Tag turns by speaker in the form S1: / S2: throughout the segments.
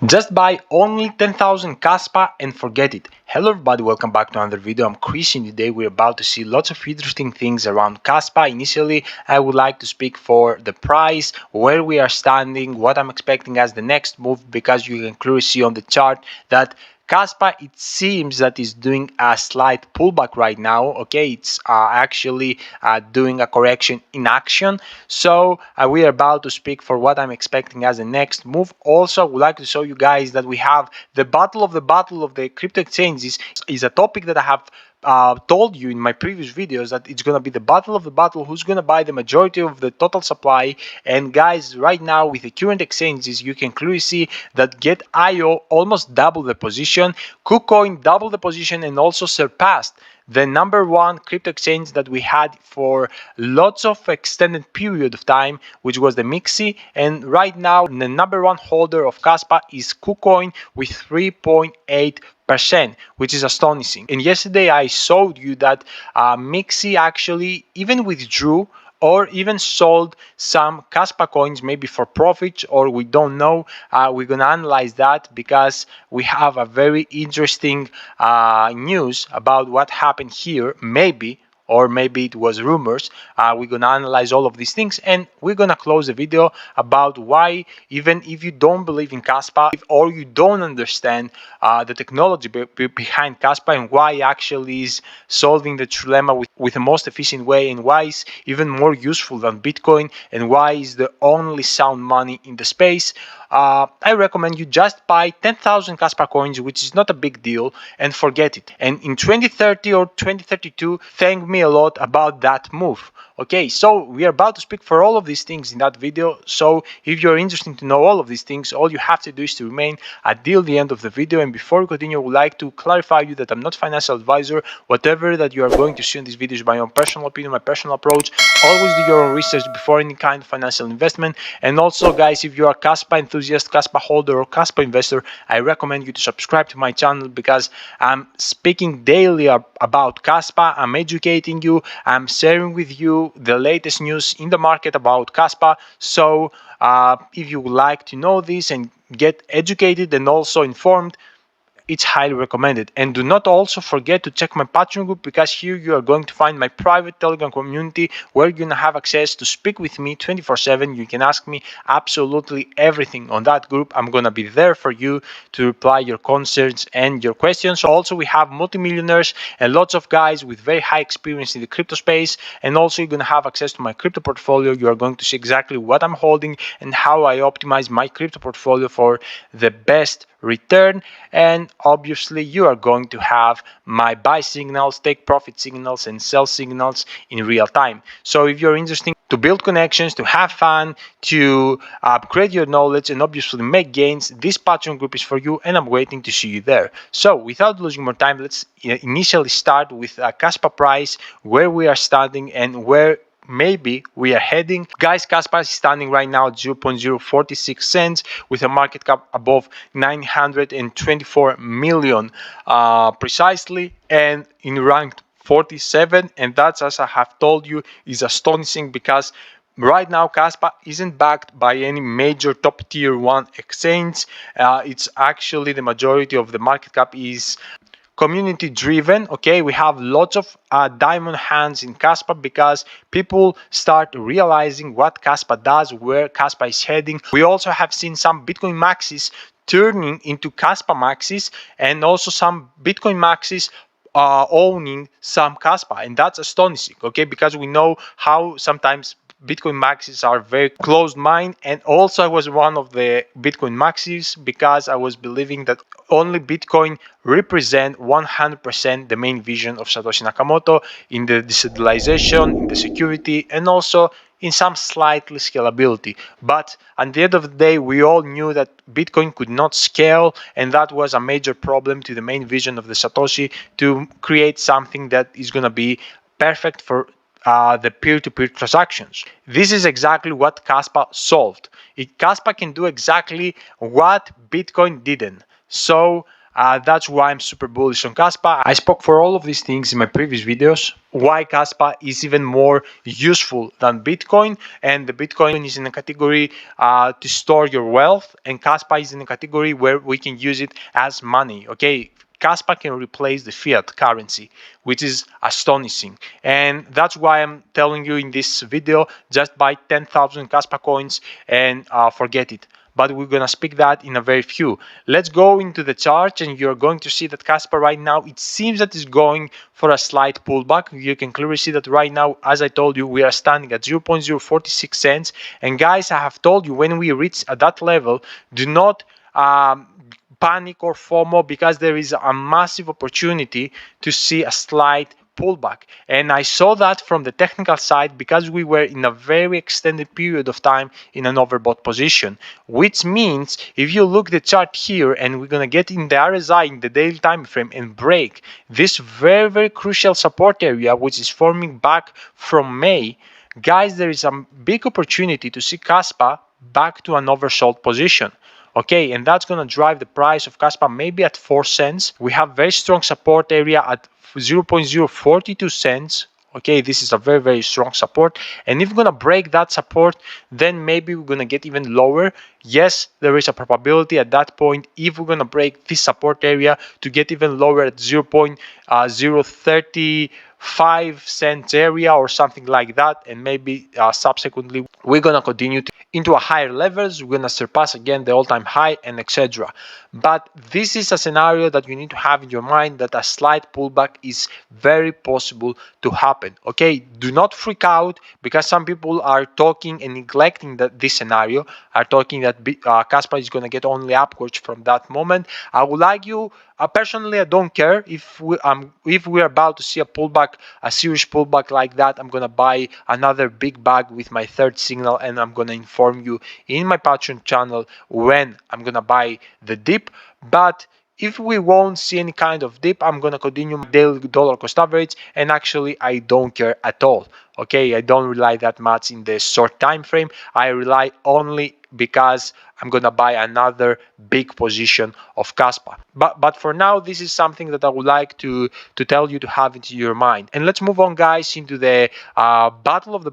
S1: Just buy only 10,000 Kaspa and forget it. Hello everybody, welcome back to another video. I'm Chris and today we're about to see lots of interesting things around Kaspa. Initially, I would like to speak for the price, where we are standing, what I'm expecting as the next move, because you can clearly see on the chart that Kaspa, it seems that is doing a slight pullback right now. Okay, it's actually doing a correction in action. So we are about to speak for what I'm expecting as the next move. Also, I would like to show you guys that we have the battle of the crypto exchanges is a topic that I have told you in my previous videos that it's gonna be the battle who's gonna buy the majority of the total supply. And guys, right now with the current exchanges, you can clearly see that Get.io almost doubled the position, KuCoin doubled the position, and also surpassed the number one crypto exchange that we had for lots of extended period of time, which was the Mixi. And right now the number one holder of Kaspa is KuCoin with 3.8%, which is astonishing. And yesterday I showed you that Mixi actually even withdrew or even sold some Kaspa coins, maybe for profit, or we don't know. We're gonna analyze that because we have a very interesting news about what happened here, maybe, or maybe it was rumors. We're gonna analyze all of these things, and we're gonna close the video about why, even if you don't believe in Kaspa or you don't understand the technology behind Kaspa and why actually is solving the trilemma with the most efficient way, and why is even more useful than Bitcoin, and why is the only sound money in the space. I recommend you just buy 10,000 Kaspa coins, which is not a big deal, and forget it. And in 2030 or 2032, thank me a lot about that move. Okay, so we are about to speak for all of these things in that video. So if you're interested to know all of these things, all you have to do is to remain until the end of the video. And before we continue, I would like to clarify you that I'm not a financial advisor. Whatever that you are going to see in this video is my own personal opinion, my personal approach. Always do your own research before any kind of financial investment. And also, guys, if you are a Kaspa enthusiast, Kaspa holder, or Kaspa investor, I recommend you to subscribe to my channel because I'm speaking daily about Kaspa. I'm educating you. I'm sharing with you the latest news in the market about Kaspa. So if you would like to know this and get educated and also informed, it's highly recommended. And do not also forget to check my Patreon group, because here you are going to find my private Telegram community where you're going to have access to speak with me 24/7. You can ask me absolutely everything on that group. I'm going to be there for you to reply your concerns and your questions. Also, we have multimillionaires and lots of guys with very high experience in the crypto space. And also, you're going to have access to my crypto portfolio. You are going to see exactly what I'm holding and how I optimize my crypto portfolio for the best return. And obviously you are going to have my buy signals, take profit signals, and sell signals in real time. So if you're interested to build connections, to have fun, to upgrade your knowledge, and obviously make gains, this Patreon group is for you, and I'm waiting to see you there. So without losing more time, let's initially start with a Kaspa price, where we are standing and where maybe we are heading. Guys, Kaspa is standing right now at 0.046 cents with a market cap above 924 million precisely, and in rank 47. And that's, as I have told you, is astonishing because right now Kaspa isn't backed by any major top tier 1 exchange. It's actually the majority of the market cap is community driven. Okay, we have lots of diamond hands in Kaspa because people start realizing what Kaspa does, where Kaspa is heading. We also have seen some Bitcoin maxis turning into Kaspa maxis, and also some Bitcoin maxis owning some Kaspa, and that's astonishing. Okay, because we know how sometimes Bitcoin maxis are very closed mind. And also I was one of the Bitcoin maxis because I was believing that only Bitcoin represent 100% the main vision of Satoshi Nakamoto in the decentralization, in the security, and also in some slightly scalability. But at the end of the day, we all knew that Bitcoin could not scale, and that was a major problem to the main vision of the Satoshi, to create something that is going to be perfect for the peer-to-peer transactions. This is exactly what Kaspa solved. Kaspa can do exactly what Bitcoin didn't. So That's why I'm super bullish on Kaspa. I spoke for all of these things in my previous videos. Why Kaspa is even more useful than Bitcoin, and the Bitcoin is in a category to store your wealth, and Kaspa is in a category where we can use it as money. Okay, Kaspa can replace the fiat currency, which is astonishing. And that's why I'm telling you in this video, just buy 10,000 Kaspa coins and forget it. But we're gonna speak that in a very few. Let's go into the chart, and you're going to see that Kaspa right now, it seems that it's going for a slight pullback. You can clearly see that right now, as I told you, we are standing at 0.046 cents. And guys, I have told you, when we reach at that level, do not panic or FOMO, because there is a massive opportunity to see a slight pullback. And I saw that from the technical side, because we were in a very extended period of time in an overbought position, which means if you look the chart here, and we're gonna get in the RSI in the daily time frame and break this very crucial support area, which is forming back from May, guys, there is a big opportunity to see Kaspa back to an oversold position. Okay, and that's gonna drive the price of Kaspa maybe at 4 cents. We have very strong support area at 0.042 cents. Okay, this is a very strong support, and if we're gonna break that support, then maybe we're gonna get even lower. Yes, there is a probability at that point, if we're gonna break this support area, to get even lower at 0.035 cents area or something like that, and maybe subsequently we're gonna continue into a higher levels, we're gonna surpass again the all-time high, and etc. But this is a scenario that you need to have in your mind, that a slight pullback is very possible to happen. Okay, do not freak out, because some people are talking and neglecting this scenario, are talking that Kaspa is going to get only upwards from that moment. I would like you, personally, I don't care if we're about to see a pullback, a serious pullback like that. I'm gonna buy another big bag with my third signal, and I'm gonna inform you in my Patreon channel when I'm gonna buy the dip. But if we won't see any kind of dip, I'm gonna continue my daily dollar cost average, and actually I don't care at all. Okay, I don't rely that much in the short time frame. I rely only because I'm gonna buy another big position of Kaspa. But for now, this is something that I would like to tell you to have into your mind. And let's move on, guys, into the battle of the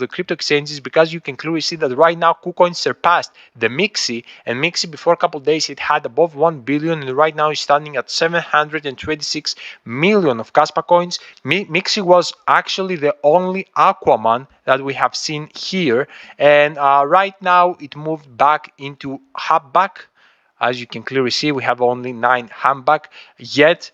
S1: crypto exchanges, because you can clearly see that right now KuCoin surpassed the Mixi, and Mixi before a couple of days it had above 1 billion, and right now is standing at 726 million of Kaspa coins. Mixi was actually the only Aquaman that we have seen here, and right now it moved back into Hubback. As you can clearly see, we have only 9 Hubback yet.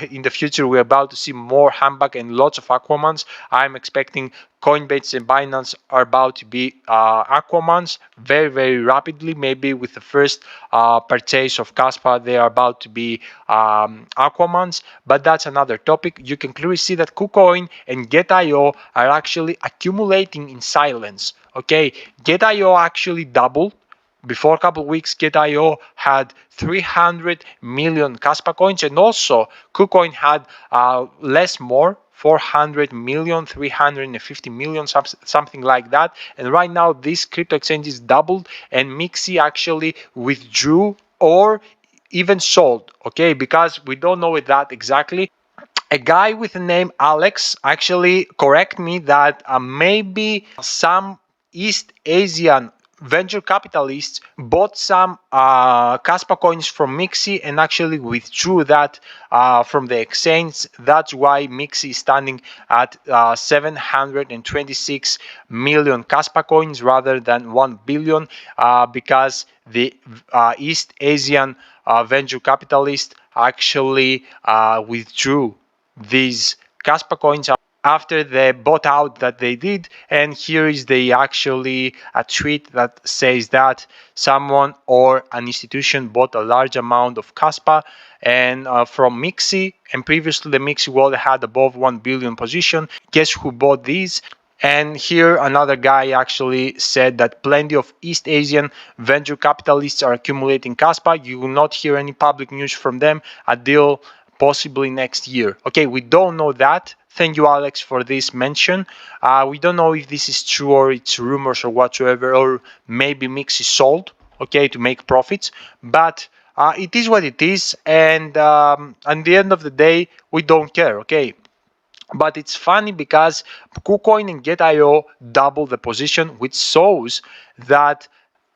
S1: In the future, we're about to see more Hubback and lots of Aquamans. I'm expecting Coinbase and Binance are about to be Aquamans very rapidly. Maybe with the first purchase of Kaspa, they are about to be Aquamans, but that's another topic. You can clearly see that KuCoin and Get.io are actually accumulating in silence. Okay, Get.io actually doubled. Before a couple of weeks, Get.io had 300 million Kaspa coins, and also KuCoin had more, 400 million, 350 million, something like that. And right now, this crypto exchange is doubled, and Mixi actually withdrew or even sold. Okay, because we don't know that exactly. A guy with the name Alex actually correct me that maybe some East Asian venture capitalists bought some Kaspa coins from Mixi and actually withdrew that from the exchange. That's why Mixi is standing at 726 million Kaspa coins rather than 1 billion, because the East Asian venture capitalists actually withdrew these Kaspa coins after the bought out that they did. And here is the actually a tweet that says that someone or an institution bought a large amount of Kaspa and from Mixi, and previously the Mixi wallet had above 1 billion position. Guess who bought these? And here another guy actually said that plenty of East Asian venture capitalists are accumulating Kaspa. You will not hear any public news from them until possibly next year. Okay, we don't know that. Thank you, Alex, for this mention. We don't know if this is true or it's rumors or whatsoever, or maybe Mix is sold, okay, to make profits. But it is what it is, and at the end of the day, we don't care. Okay, but it's funny because KuCoin and Get.io double the position, which shows that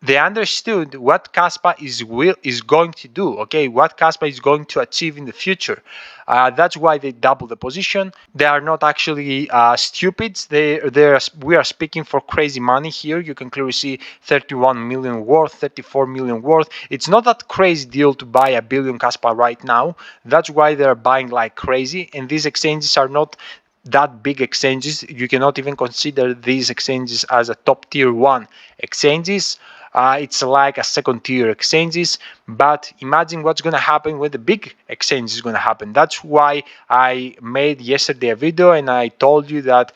S1: they understood what Kaspa is going to do. Okay, what Kaspa is going to achieve in the future. That's why they double the position. They are not actually stupids. We are speaking for crazy money here. You can clearly see 31 million worth, 34 million worth. It's not that crazy deal to buy a billion Kaspa right now. That's why they're buying like crazy. And these exchanges are not that big exchanges. You cannot even consider these exchanges as a top tier one exchanges. It's like a second tier exchanges, but imagine what's going to happen when the big exchange is going to happen. That's why I made yesterday a video and I told you that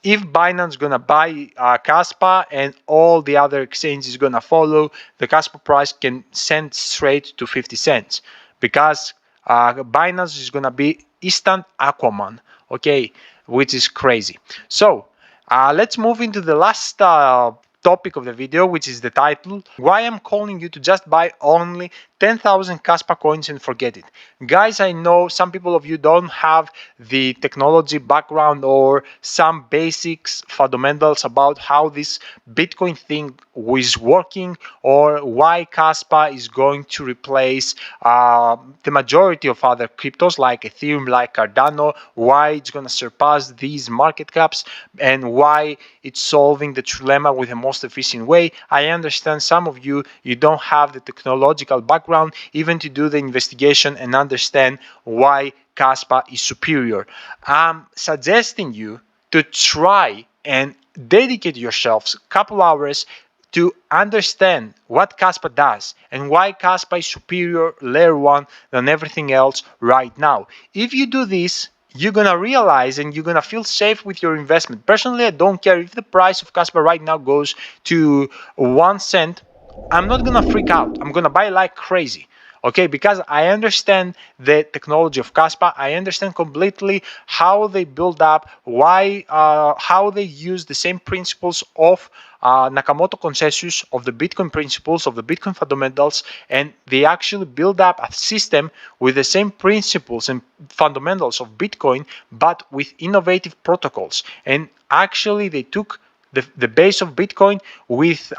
S1: if Binance gonna buy Kaspa and all the other exchanges gonna follow, the Kaspa price can send straight to 50 cents because Binance is gonna be instant Aquaman, okay, which is crazy. So let's move into the last topic of the video, which is the title, why I'm calling you to just buy only 10,000 Kaspa coins and forget it. Guys, I know some people of you don't have the technology background or some basics fundamentals about how this Bitcoin thing is working, or why Kaspa is going to replace the majority of other cryptos like Ethereum, like Cardano, why it's going to surpass these market caps, and why it's solving the trilemma with the most efficient way. I understand some of you don't have the technological background even to do the investigation and understand why Kaspa is superior. I'm suggesting you to try and dedicate yourselves a couple hours to understand what Kaspa does and why Kaspa is superior layer 1 than everything else right now. If you do this, you're gonna realize and you're gonna feel safe with your investment. Personally, I don't care if the price of Kaspa right now goes to 1 cent. I'm not gonna freak out. I'm gonna buy like crazy. Okay, because I understand the technology of Kaspa. I understand completely how they build up, how they use the same principles of Nakamoto consensus, of the Bitcoin principles, of the Bitcoin fundamentals, and they actually build up a system with the same principles and fundamentals of Bitcoin, but with innovative protocols. And actually, they took the base of Bitcoin with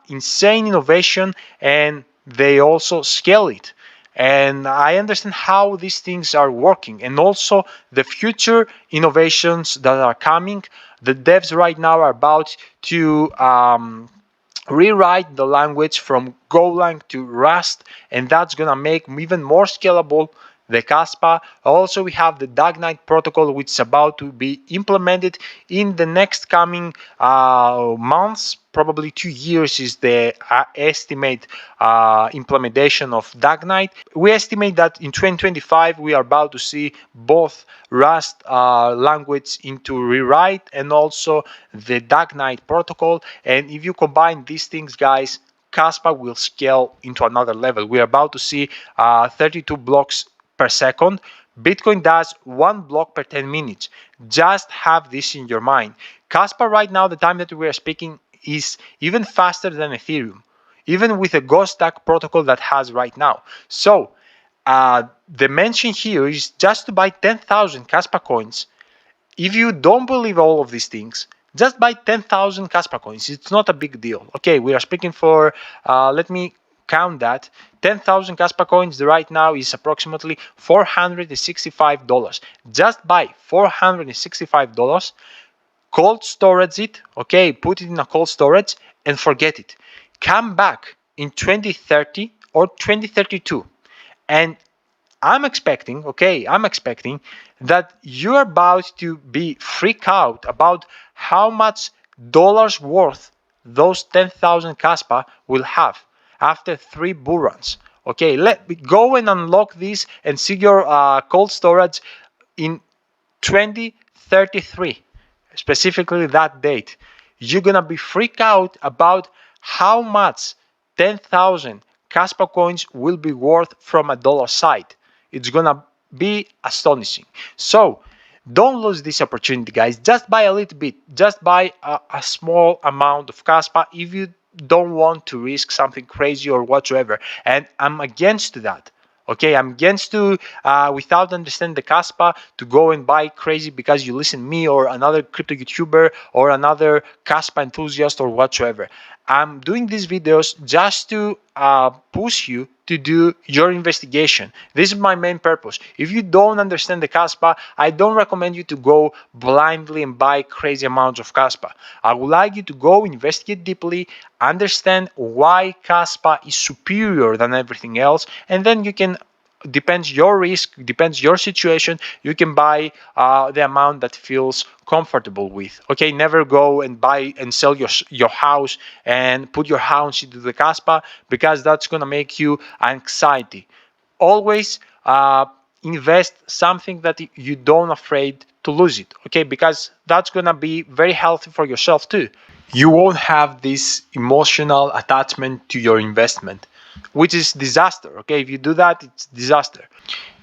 S1: insane innovation, and they also scale it. And I understand how these things are working, and also the future innovations that are coming. The devs right now are about to rewrite the language from Golang to Rust, and that's gonna make even more scalable the Kaspa. Also, we have the Dark Knight protocol, which is about to be implemented in the next coming months. Probably 2 years is the estimate implementation of Dark Knight. We estimate that in 2025 we are about to see both Rust language into rewrite and also the Dark Knight protocol. And if you combine these things, guys, Kaspa will scale into another level. We are about to see 32 blocks per second. Bitcoin does 1 block per 10 minutes. Just have this in your mind. Kaspa right now, the time that we are speaking, is even faster than Ethereum, even with the Ghost Stack protocol that has right now. So the mention here is just to buy 10,000 Kaspa coins. If you don't believe all of these things, just buy 10,000 Kaspa coins. It's not a big deal. Okay, we are speaking for, let me count that. 10,000 Kaspa coins right now is approximately $465. Just buy $465, cold storage it, okay, put it in a cold storage and forget it. Come back in 2030 or 2032 and I'm expecting, okay, I'm expecting that you're about to be freaked out about how much dollars worth those 10,000 Kaspa will have after 3 bull runs. Okay, let me go and unlock this and see your cold storage in 2033, specifically that date. You're gonna be freaked out about how much 10,000 Kaspa coins will be worth from a dollar side. It's gonna be astonishing. So don't lose this opportunity, guys. Just buy a little bit. Just buy a small amount of Kaspa. If you don't want to risk something crazy or whatsoever, and I'm against that. Okay, I'm against to without understanding the Kaspa to go and buy crazy because you listen me or another crypto YouTuber or another Kaspa enthusiast or whatsoever. I'm doing these videos just to push you to do your investigation. This is my main purpose. If you don't understand the Kaspa, I don't recommend you to go blindly and buy crazy amounts of Kaspa. I would like you to go investigate deeply, understand why Kaspa is superior than everything else, and then you can, depends your risk, depends your situation, you can buy the amount that feels comfortable with. Okay, never go and buy and sell your house and put your house into the Kaspa, because that's gonna make you anxiety. Always invest something that you don't afraid to lose it. Okay, because that's gonna be very healthy for yourself too. You won't have this emotional attachment to your investment, which is disaster. Okay, if you do that, it's disaster.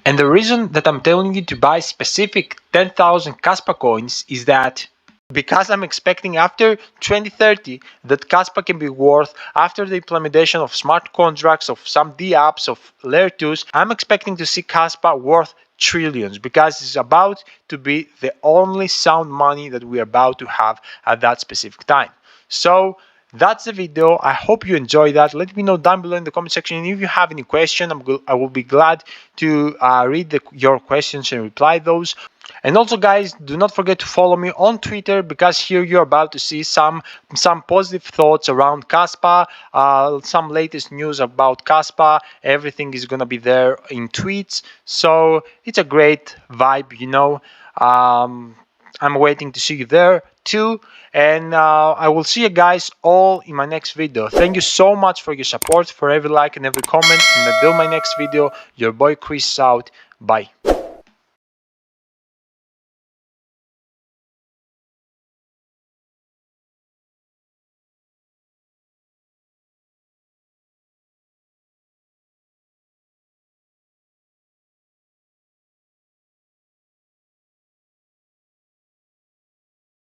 S1: And the reason that I'm telling you to buy specific 10,000 Kaspa coins is that because I'm expecting after 2030 that Kaspa can be worth, after the implementation of smart contracts, of some DApps, of layer 2s, I'm expecting to see Kaspa worth trillions, because it's about to be the only sound money that we're about to have at that specific time. So that's the video. I hope you enjoyed that. Let me know down below in the comment section. And if you have any question, I will be glad to read your questions and reply those. And also, guys, do not forget to follow me on Twitter, because here you're about to see some positive thoughts around Kaspa, some latest news about Kaspa. Everything is gonna be there in tweets, so it's a great vibe, you know. I'm waiting to see you there too, and I will see you guys all in my next video. Thank you so much for your support, for every like and every comment, and until my next video, your boy Chris out. Bye.